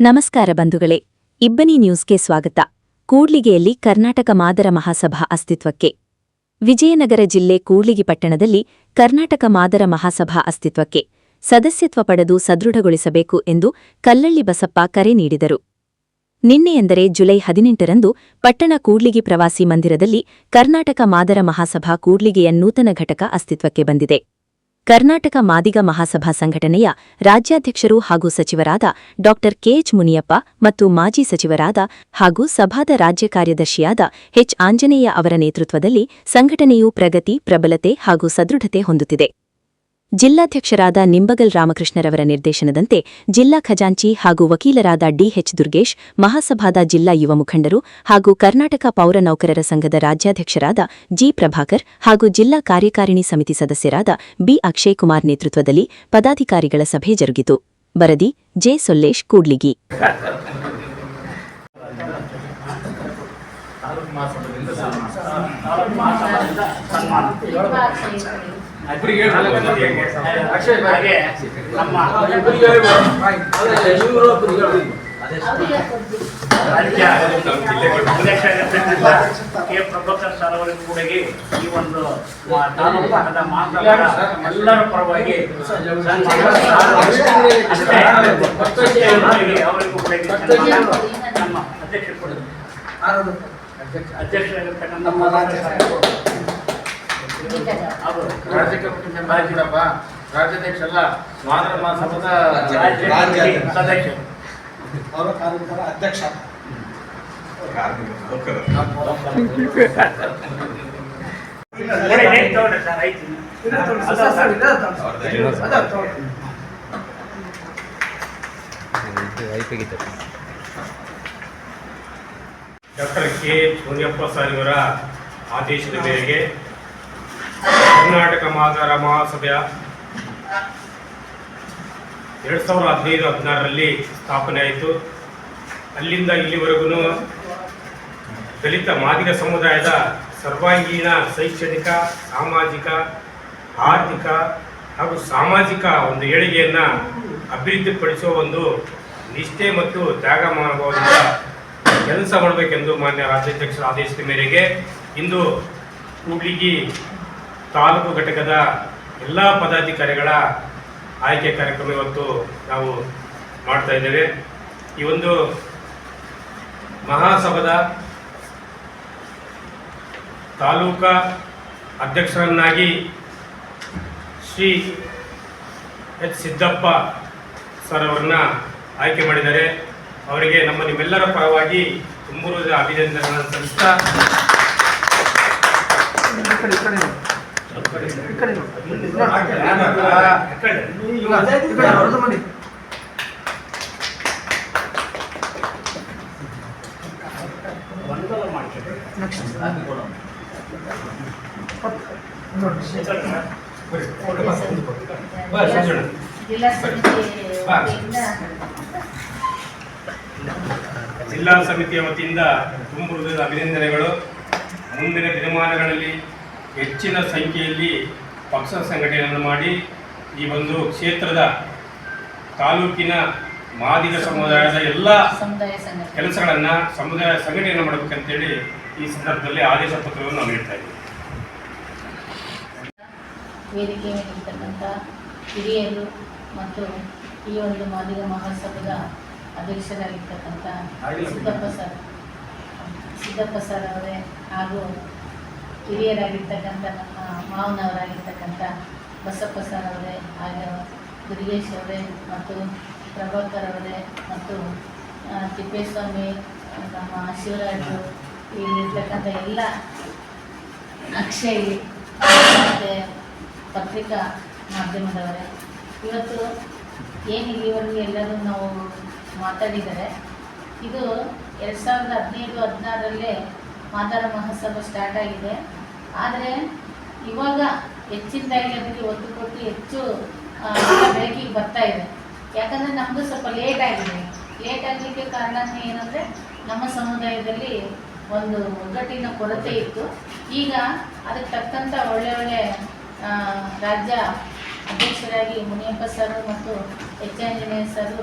ನಮಸ್ಕಾರ ಬಂಧುಗಳೇ, ಇಬ್ಬನಿ ನ್ಯೂಸ್ಗೆ ಸ್ವಾಗತ. ಕೂಡ್ಲಿಗಿಯಲ್ಲಿ ಕರ್ನಾಟಕ ಮಾದರ ಮಹಾಸಭಾ ಅಸ್ತಿತ್ವಕ್ಕೆ. ವಿಜಯನಗರ ಜಿಲ್ಲೆ ಕೂಡ್ಲಿಗಿ ಪಟ್ಟಣದಲ್ಲಿ ಕರ್ನಾಟಕ ಮಾದರ ಮಹಾಸಭಾ ಅಸ್ತಿತ್ವಕ್ಕೆ ಸದಸ್ಯತ್ವ ಪಡೆದು ಸದೃಢಗೊಳಿಸಬೇಕು ಎಂದು ಕಲ್ಲಳ್ಳಿ ಬಸಪ್ಪ ಕರೆ ನೀಡಿದರು. ನಿನ್ನೆ ಎಂದರೆ ಜುಲೈ 18ರಂದು ಪಟ್ಟಣ ಕೂಡ್ಲಿಗಿ ಪ್ರವಾಸಿ ಮಂದಿರದಲ್ಲಿ ಕರ್ನಾಟಕ ಮಾದರ ಮಹಾಸಭಾ ಕೂಡ್ಲಿಗಿಯ ನೂತನ ಘಟಕ ಅಸ್ತಿತ್ವಕ್ಕೆ ಬಂದಿದೆ. ಕರ್ನಾಟಕ ಮಾದಿಗ ಮಹಾಸಭಾ ಸಂಘಟನೆಯ ರಾಜ್ಯಾಧ್ಯಕ್ಷರು ಹಾಗೂ ಸಚಿವರಾದ ಡಾ ಕೆಎಚ್ ಮುನಿಯಪ್ಪ ಮತ್ತು ಮಾಜಿ ಸಚಿವರಾದ ಹಾಗೂ ಸಭಾದ ರಾಜ್ಯ ಕಾರ್ಯದರ್ಶಿಯಾದ ಎಚ್ ಆಂಜನೇಯ ಅವರ ನೇತೃತ್ವದಲ್ಲಿ ಸಂಘಟನೆಯು ಪ್ರಗತಿ, ಪ್ರಬಲತೆ ಹಾಗೂ ಸದೃಢತೆ ಹೊಂದುತ್ತಿದೆ. ಜಿಲ್ಲಾಧ್ಯಕ್ಷರಾದ ನಿಂಬಗಲ್ ರಾಮಕೃಷ್ಣರವರ ನಿರ್ದೇಶನದಂತೆ ಜಿಲ್ಲಾ ಖಜಾಂಚಿ ಹಾಗೂ ವಕೀಲರಾದ ಡಿಎಚ್ ದುರ್ಗೇಶ್, ಮಹಾಸಭಾದ ಜಿಲ್ಲಾ ಯುವ ಮುಖಂಡರು ಹಾಗೂ ಕರ್ನಾಟಕ ಪೌರ ನೌಕರರ ಸಂಘದ ರಾಜ್ಯಾಧ್ಯಕ್ಷರಾದ ಜಿ ಪ್ರಭಾಕರ್ ಹಾಗೂ ಜಿಲ್ಲಾ ಕಾರ್ಯಕಾರಿಣಿ ಸಮಿತಿ ಸದಸ್ಯರಾದ ಬಿ ಅಕ್ಷಯ್ ಕುಮಾರ್ ನೇತೃತ್ವದಲ್ಲಿ ಪದಾಧಿಕಾರಿಗಳ ಸಭೆ ಜರುಗಿತು. ವರದಿ J Sollesh, Kudligi. K Prabhakar sir ಅವರಿಗೂ ಕೂಡ ಈ ಒಂದು ತಾಲೂಕು ಮಟ್ಟದ ಮಾತನಾಡ ಎಲ್ಲರ ಪರವಾಗಿ ಅವರಿಗೂ ಕೂಡ ನಮ್ಮ ಅಧ್ಯಕ್ಷರಾಗಿರ್ತಕ್ಕಂಥ ರಾಜ್ಯಾಧ್ಯಕ್ಷ ಅಲ್ಲ, ಮಾದರ ಮಹಾಸಭಾದ ಸದಸ್ಯರು, ಅವರ ಕಾರ್ಮಿಕರ ಅಧ್ಯಕ್ಷ. ಡಾಕ್ಟರ್ ಕೆಎಚ್ ಮುನಿಯಪ್ಪ ಸರ್ ಇವರ ಆದೇಶದ ಮೇರೆಗೆ ಕರ್ನಾಟಕ ಮಾದರ ಮಹಾಸಭೆಯ 2015-16ರಲ್ಲಿ ಸ್ಥಾಪನೆ ಆಯಿತು. ಅಲ್ಲಿಂದ ಇಲ್ಲಿವರೆಗೂ ದಲಿತ ಮಾದಿಗ ಸಮುದಾಯದ ಸರ್ವಾಂಗೀಣ ಶೈಕ್ಷಣಿಕ, ಸಾಮಾಜಿಕ, ಆರ್ಥಿಕ ಹಾಗೂ ಸಾಮಾಜಿಕ ಒಂದು ಏಳಿಗೆಯನ್ನು ಅಭಿವೃದ್ಧಿಪಡಿಸುವ ಒಂದು ನಿಷ್ಠೆ ಮತ್ತು ತ್ಯಾಗ ಮನೋಭಾವದಿಂದ ಕೆಲಸ ಮಾಡಬೇಕೆಂದು ಮಾನ್ಯ ರಾಜ್ಯಾಧ್ಯಕ್ಷರ ಆದೇಶದ ಮೇರೆಗೆ ಇಂದು ಕೂಡ್ಲಿಗಿ ತಾಲೂಕು ಘಟಕದ ಎಲ್ಲ ಪದಾಧಿಕಾರಿಗಳ ಆಯ್ಕೆ ಕಾರ್ಯಕ್ರಮ ಇವತ್ತು ನಾವು ಮಾಡ್ತಾ ಇದ್ದೇವೆ. ಈ ಒಂದು ಮಹಾಸಭಾದ ತಾಲೂಕಾ ಅಧ್ಯಕ್ಷರನ್ನಾಗಿ ಶ್ರೀ ಎಚ್ ಸಿದ್ದಪ್ಪ ಸರ್ ಅವರನ್ನ ಆಯ್ಕೆ ಮಾಡಿದ್ದಾರೆ. ಅವರಿಗೆ ನಿಮ್ಮೆಲ್ಲರ ಪರವಾಗಿ ತುಂಬ ಅಭಿನಂದನೆಗಳನ್ನು ಸಲ್ಲಿಸ್ತಾ ಜಿಲ್ಲಾ ಸಮಿತಿಯ ವತಿಯಿಂದ ತುಂಬ ಹೃದಯದ ಅಭಿನಂದನೆಗಳು. ಮುಂದಿನ ದಿನಮಾನಗಳಲ್ಲಿ ಹೆಚ್ಚಿನ ಸಂಖ್ಯೆಯಲ್ಲಿ ಪಕ್ಷ ಸಂಘಟನೆಯನ್ನು ಮಾಡಿ ಈ ಒಂದು ಕ್ಷೇತ್ರದ ತಾಲೂಕಿನ ಮಾದಿಗ ಸಮುದಾಯದ ಎಲ್ಲ ಕೆಲಸಗಳನ್ನು ಸಮುದಾಯ ಸಂಘಟನೆಯನ್ನು ಮಾಡಬೇಕಂತೇಳಿ ಈ ಸಂದರ್ಭದಲ್ಲಿ ಆದೇಶ ಪತ್ರವನ್ನು ನಾವು ನೀಡ್ತಾ ಇದ್ದೀವಿ. ವೇದಿಕೆ ಮೇಲಿರ್ತಕ್ಕಂಥ ಹಿರಿಯರು ಮತ್ತು ಈ ಒಂದು ಮಾದಿಗ ಮಹಾಸಭಾದ ಅಧ್ಯಕ್ಷರಾಗಿರ್ತಕ್ಕಂಥ ಸಿದ್ದಪ್ಪ ಸರ್ ಅವರೇ ಹಾಗೂ ಹಿರಿಯರಾಗಿರ್ತಕ್ಕಂಥ ನಮ್ಮ ಮಾವನವರಾಗಿರ್ತಕ್ಕಂಥ ಬಸಪ್ಪ ಸರ್ ಅವರೇ, ಹಾಗೆ ದುರ್ಗೇಶ್ ಅವರೇ ಮತ್ತು ಪ್ರಭಾಕರ್ ಅವರೇ ಮತ್ತು ತಿಪ್ಪೇಸ್ವಾಮಿ, ನಮ್ಮ ಶಿವರಾಜು, ಇಲ್ಲಿರ್ತಕ್ಕಂಥ ಎಲ್ಲ ಅಕ್ಷಯ್ ಮತ್ತು ಪತ್ರಿಕಾ ಮಾಧ್ಯಮದವರೇ, ಇವತ್ತು ಏನು ಇಲ್ಲಿವರೆಗೂ ಎಲ್ಲರೂ ನಾವು ಮಾತಾಡಿದ್ದಾರೆ. ಇದು 2015-16ರಲ್ಲೇ ಮಾದರ ಮಹಾಸಭಾ ಸ್ಟಾರ್ಟ್ ಆಗಿದೆ. ಆದರೆ ಇವಾಗ ಹೆಚ್ಚಿನದಾಗಿ ಅದಕ್ಕೆ ಒತ್ತು ಕೊಟ್ಟು ಹೆಚ್ಚು ಬೆಳಕಿಗೆ ಬರ್ತಾ ಇದೆ. ಯಾಕಂದರೆ ನಮ್ಮದು ಸ್ವಲ್ಪ ಲೇಟ್ ಆಗಿದೆ. ಲೇಟ್ ಆಗಲಿಕ್ಕೆ ಕಾರಣ ಏನಂದರೆ ನಮ್ಮ ಸಮುದಾಯದಲ್ಲಿ ಒಂದು ಒಗ್ಗಟ್ಟಿನ ಕೊರತೆ ಇತ್ತು. ಈಗ ಅದಕ್ಕೆ ತಕ್ಕಂಥ ಒಳ್ಳೆ ರಾಜ್ಯ ಅಧ್ಯಕ್ಷರಾಗಿ ಮುನಿಯಪ್ಪ ಸರ್ ಮತ್ತು ಎಚ್ ಆಂಜನೇಯ ಸರ್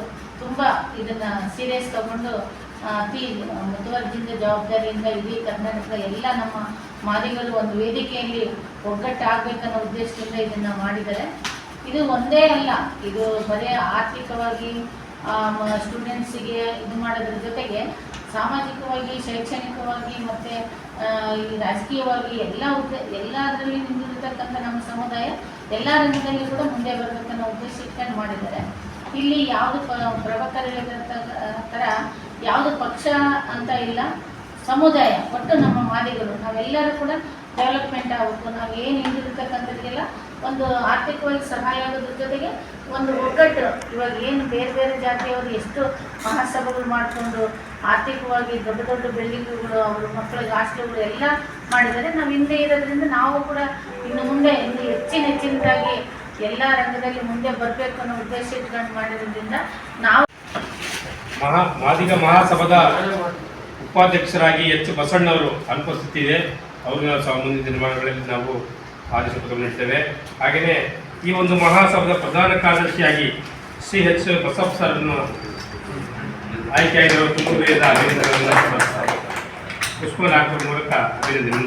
ತುಂಬ ಇದನ್ನು ಸೀರಿಯಸ್ ತಗೊಂಡು ಅತಿ ಮುತುವರ್ಜಿಯಿಂದ ಜವಾಬ್ದಾರಿಯಿಂದ ಇಡೀ ಕರ್ನಾಟಕದ ಎಲ್ಲ ನಮ್ಮ ಮಾದಿಗರು ಒಂದು ವೇದಿಕೆಯಲ್ಲಿ ಒಗ್ಗಟ್ಟಾಗಬೇಕನ್ನೋ ಉದ್ದೇಶದಿಂದ ಇದನ್ನು ಮಾಡಿದ್ದಾರೆ. ಇದು ಒಂದೇ ಅಲ್ಲ, ಇದು ಬರೀ ಆರ್ಥಿಕವಾಗಿ ಸ್ಟೂಡೆಂಟ್ಸಿಗೆ ಇದು ಮಾಡೋದ್ರ ಜೊತೆಗೆ ಸಾಮಾಜಿಕವಾಗಿ, ಶೈಕ್ಷಣಿಕವಾಗಿ ಮತ್ತು ಈ ರಾಜಕೀಯವಾಗಿ ಎಲ್ಲದರಲ್ಲಿ ನಿಂತಿರ್ತಕ್ಕಂಥ ನಮ್ಮ ಸಮುದಾಯ ಎಲ್ಲ ರಂಗದಲ್ಲಿ ಕೂಡ ಮುಂದೆ ಬರಬೇಕನ್ನೋ ಉದ್ದೇಶ ಇಟ್ಕೊಂಡು ಮಾಡಿದ್ದಾರೆ. ಇಲ್ಲಿ ಯಾವುದು ಪ್ರಭಾಕರ ಥರ ಯಾವುದು ಪಕ್ಷ ಅಂತ ಇಲ್ಲ, ಸಮುದಾಯ ಒಟ್ಟು ನಮ್ಮ ಮಾದಿಗಳು ನಾವೆಲ್ಲರೂ ಕೂಡ ಡೆವಲಪ್ಮೆಂಟ್ ಆಗಬೇಕು. ನಾವು ಏನು ಹಿಂದಿರ್ತಕ್ಕಂಥದ್ದಿಗೆಲ್ಲ ಒಂದು ಆರ್ಥಿಕವಾಗಿ ಸಹಾಯ ಆಗೋದ್ರ ಜೊತೆಗೆ ಒಂದು ಒಗ್ಗಟ್ಟು. ಇವಾಗ ಏನು ಬೇರೆ ಬೇರೆ ಜಾತಿಯವರು ಎಷ್ಟು ಮಹಾಸಭೆಗಳು ಮಾಡಿಕೊಂಡು ಆರ್ಥಿಕವಾಗಿ ದೊಡ್ಡ ದೊಡ್ಡ ಬಿಲ್ಡಿಂಗ್ಗಳು, ಅವ್ರ ಮಕ್ಕಳಿಗೆ ಹಾಸ್ಟೆಲ್ಗಳು ಎಲ್ಲ ಮಾಡಿದ್ದಾರೆ. ನಾವು ಹಿಂದೆ ಇರೋದ್ರಿಂದ ನಾವು ಕೂಡ ಇನ್ನು ಮುಂದೆ ಇನ್ನು ಹೆಚ್ಚಿನದಾಗಿ ಎಲ್ಲ ರಂಗದಲ್ಲಿ ಮುಂದೆ ಬರಬೇಕು ಅನ್ನೋ ಉದ್ದೇಶ ಇಟ್ಕೊಂಡು ಮಾಡಿರೋದ್ರಿಂದ ನಾವು ಮಾದಿಗ ಮಹಾಸಭಾದ ಉಪಾಧ್ಯಕ್ಷರಾಗಿ ಎಚ್ ಬಸಣ್ಣವರು ಅನುಪಸ್ಥಿತಿ ಇದೆ. ಅವ್ರನ್ನ ಮುಂದಿನ ದಿನಮಾನಗಳಲ್ಲಿ ನಾವು ಆದೇಶ ನೀಡ್ತೇವೆ. ಹಾಗೆಯೇ ಈ ಒಂದು ಮಹಾಸಭಾದ ಪ್ರಧಾನ ಕಾರ್ಯದರ್ಶಿಯಾಗಿ ಶ್ರೀ ಎಚ್ ಬಸಪ್ಪ ಸರ್ನ್ನು ಆಯ್ಕೆಯಾಗಿರುವ ತುಮಕೂರಿನ ಅಭಿನಂದನೆಗಳನ್ನು ಪುಷ್ಪವನ್ನು ಹಾಕುವ ಮೂಲಕ ಅಭಿನಂದನೆ.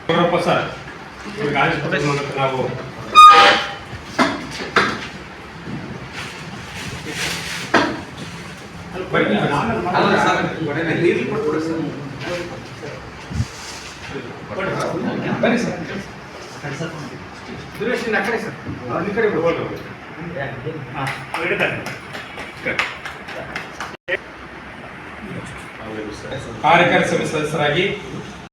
ಗೌರಪ್ಪ ಸರ್ ಇವ್ರಿಗೆ ಆದೇಶ ಮೂಲಕ ನಾವು ಬನ್ನಿ ಸರ್. ದುರೇಶನ್ ಆ ಕಡೆ ಸರ್, ಈ ಕಡೆ ಬಿಡ್ಬೋದು. ಕಾರ್ಯಕಾರಿ ಸಮಿತಿ ಸದಸ್ಯರಾಗಿ